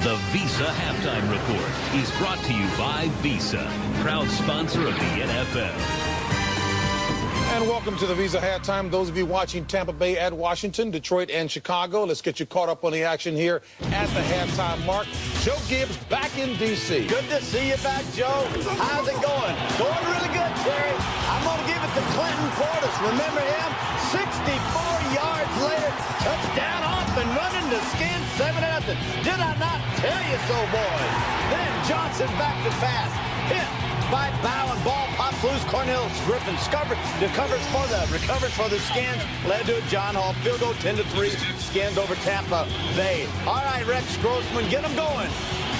The Visa Halftime Report is brought to you by Visa, proud sponsor of the NFL. And welcome to the Visa Halftime. Those of you watching Tampa Bay at Washington, Detroit, and Chicago, let's get you caught up on the action here at the halftime mark. Joe Gibbs back in D.C. Good to see you back, Joe. How's it going? Going really good, Terry. I'm going to give it to Clinton Portis. Remember him? 64 yards later, touchdown off and running to skin 7-0. Did I not tell you so, boys? Then Johnson back to pass. Hit by Bow and ball pops loose. Cornell Griffin recovers for the Skins. Led to a John Hall field goal 10-3. Skins over Tampa Bay. All right, Rex Grossman, get them going.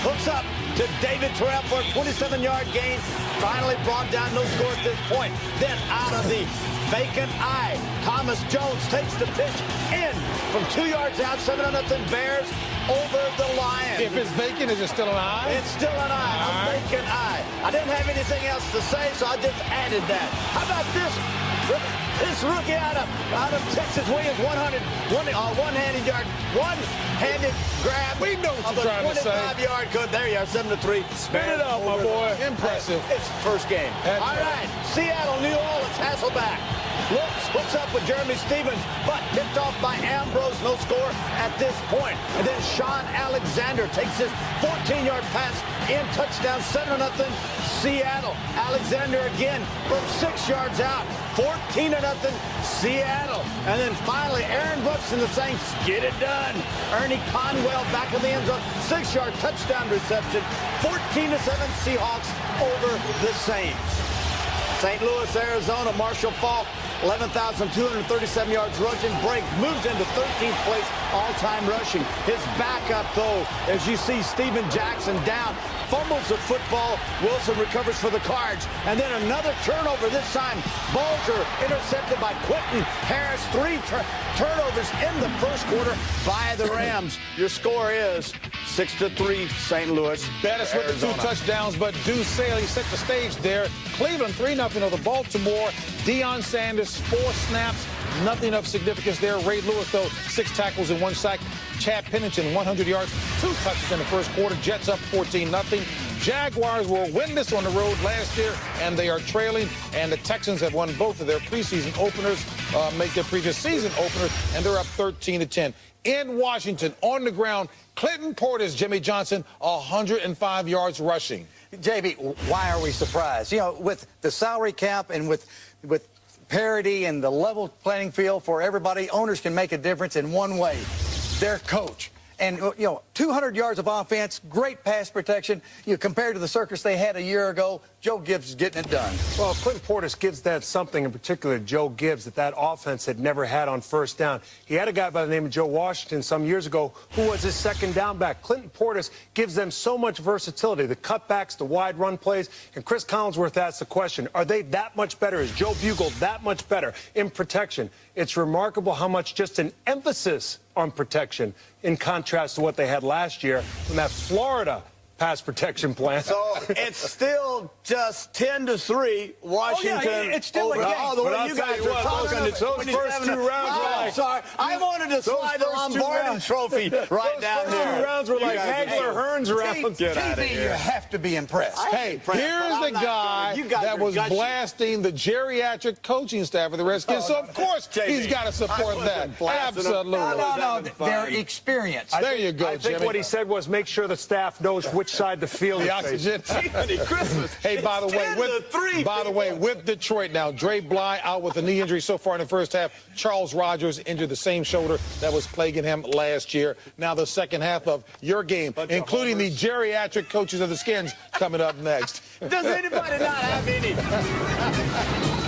Hooks up to David Terrell for a 27-yard gain. Finally brought down, no score at this point. Then out of the vacant eye, Thomas Jones takes the pitch in from 2 yards out. 7-0 Bears over the Lions. If it's vacant, is it still an eye? It's still an eye, a vacant eye. I didn't have anything else to say, so I just added that. How about this? This rookie out of Texas Williams, one-handed grab. We know what you're trying to say. 25-yard cut. There you are, 7-3. Spin it up, my boy. Impressive. It's first game. All right, Seattle, New Orleans, Hasselback. Hooks up with Jeremy Stevens, but picked off by Ambrose. No score at this point. And then Sean Alexander takes his 14-yard pass in, touchdown, 7-0 Seattle. Alexander again from 6 yards out. 14-0 Seattle. And then finally, Aaron Brooks and the Saints get it done. Ernie Conwell back in the end zone. 6-yard touchdown reception. 14-7 Seahawks over the Saints. St. Louis, Arizona, Marshall Faulk, 11,237 yards rushing break, moves into 13th place all-time rushing. His backup, though, as you see, Steven Jackson down, fumbles the football. Wilson recovers for the Cards. And then another turnover, this time Bulger intercepted by Quentin Harris. 3 turnovers in the first quarter by the Rams. Your score is 6-3 St. Louis. Bettis with the 2 touchdowns, but Deuce Saley set the stage there. Cleveland 3-0 over Baltimore. Deion Sanders, 4 snaps, nothing of significance there. Ray Lewis, though, 6 tackles and 1 sack. Chad Pennington, 100 yards, 2 touches in the first quarter. Jets up 14-0. Jaguars were winless on the road last year, and they are trailing. And the Texans have won both of their preseason openers, make their previous season openers, and they're up 13-10. In Washington, on the ground, Clinton Portis, Jimmy Johnson, 105 yards rushing. JB, why are we surprised? You know, with the salary cap and with parity and the level playing field for everybody, owners can make a difference in one way: their coach. And, you know, 200 yards of offense, great pass protection. You know, compared to the circus they had a year ago, Joe Gibbs is getting it done. Well, Clinton Portis gives that something in particular, Joe Gibbs, that offense had never had on first down. He had a guy by the name of Joe Washington some years ago who was his second down back. Clinton Portis gives them so much versatility, the cutbacks, the wide run plays. And Chris Collinsworth asked the question, are they that much better? Is Joe Bugel that much better in protection? It's remarkable how much just an emphasis on protection in contrast to what they had last year from that Florida pass protection plan. So it's still just 10-3 Washington. Oh, yeah, it's still a game. Oh, the way you guys are talking, it's those first 2 rounds were like... Sorry, I wanted to slide the Lombardi trophy right down there. Those 2 rounds were like Hagler Hearns rounds. Get out of here. You have to be impressed. Hey, here's the guy that was blasting the geriatric coaching staff of the Redskins, so of course he's got to support that. Absolutely. No, their experience. There you go, I think Jimmy. what he said was make sure the staff knows which side the field the is oxygen. Christmas. Hey, by the way, with Detroit now, Dre Bly out with a knee injury so far in the first half. Charles Rogers injured the same shoulder that was plaguing him last year. Now the second half of your game, including the geriatric coaches of the Skins, coming up next. Does anybody not have any?